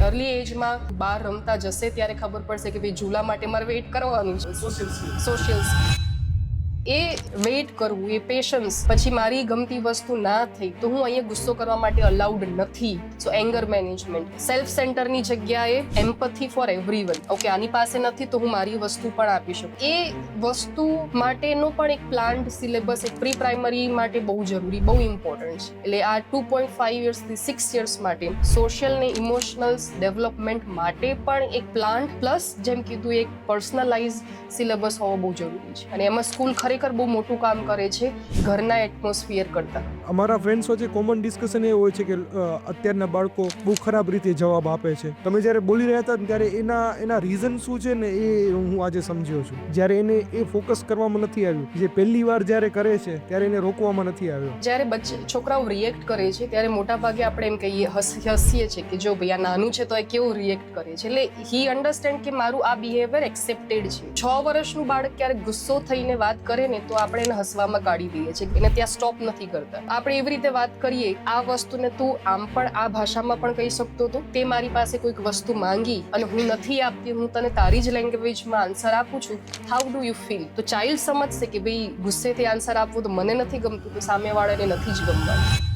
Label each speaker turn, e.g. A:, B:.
A: Early એજમાં બહાર રમતા જશે ત્યારે ખબર પડશે કે ભાઈ ઝૂલા માટે મારે વેઇટ કરવાનું છે. સોશિયલ એ વેઇટ કરવું, એ પેશન્સ, પછી મારી ગમતી વસ્તુ ના થઈ તો હું અહીંયા ગુસ્સો કરવા માટે અલાઉડ નથી. સો એંગર મેનેજમેન્ટ, સેલ્ફ સેન્ટરની જગ્યાએ એમ્પથી ફોર એવરીવન. ઓકે, આની પાસે નથી તો હું મારી વસ્તુ પણ આપી શકું. એ વસ્તુ માટેનો પણ એક પ્લાન્ડ સિલેબસ એક પ્રી પ્રાઇમરી માટે બહુ જરૂરી, બહુ ઇમ્પોર્ટન્ટ છે. એટલે આ 2.5 યર્સથી 6 યર્સ માટે સોશિયલ ને ઇમોશનલ ડેવલપમેન્ટ માટે પણ એક પ્લાન્ટ પ્લસ જેમ કીધું એક પર્સનલાઇઝ સિલેબસ હોવો બહુ જરૂરી છે. અને એમાં સ્કૂલ ખરેખર બહુ મોટું કામ કરે છે ઘરના એટમોસ્ફિયર કરતા.
B: અમારા ફ્રેન્ડ્સ વચ્ચે કોમન ડિસ્કશન એ હોય છે કે અત્યારના બાળકો બહુ ખરાબ રીતે જવાબ આપે છે. તમે જ્યારે બોલી રહ્યા હતા ત્યારે એના રીઝન શું છે ને એ હું આજે સમજ્યો છું. જ્યારે એને એ ફોકસ કરવામાં નથી આવ્યું, જે પહેલી વાર જ્યારે કરે છે ત્યારે એને રોકવામાં નથી આવ્યો.
A: જ્યારે છોકરાઓ રિએક્ટ કરે છે ત્યારે મોટા ભાગે આપણે એમ કહીએ હસીએ છીએ કે જો ભાઈ આ નાનું છે તો એ કેવું રિએક્ટ કરે છે. એટલે હી અન્ડરસ્ટેન્ડ કે મારું આ બિહેવિયર એક્સેપ્ટેડ છે. 6 વર્ષનું બાળક ક્યારેક ગુસ્સો થઈને વાત કરે ને તો આપણે એને હસવામાં કાઢી દઈએ છીએ, એને ત્યાં સ્ટોપ નથી કરતા. આપણે એવી રીતે વાત કરીએ, આ વસ્તુને તું આમ પણ આ ભાષામાં પણ કહી શકતો હતો, તે મારી પાસે કોઈક વસ્તુ માંગી અને હું નથી આપતી, હું તને તારી જ લેંગ્વેજમાં આન્સર આપું છું, હાઉ ડુ યુ ફીલ? તો ચાઇલ્ડ સમજશે કે ભાઈ ગુસ્સેથી આન્સર આપવું તો મને નથી ગમતું, તો સામેવાળાને નથી જ ગમવાનું.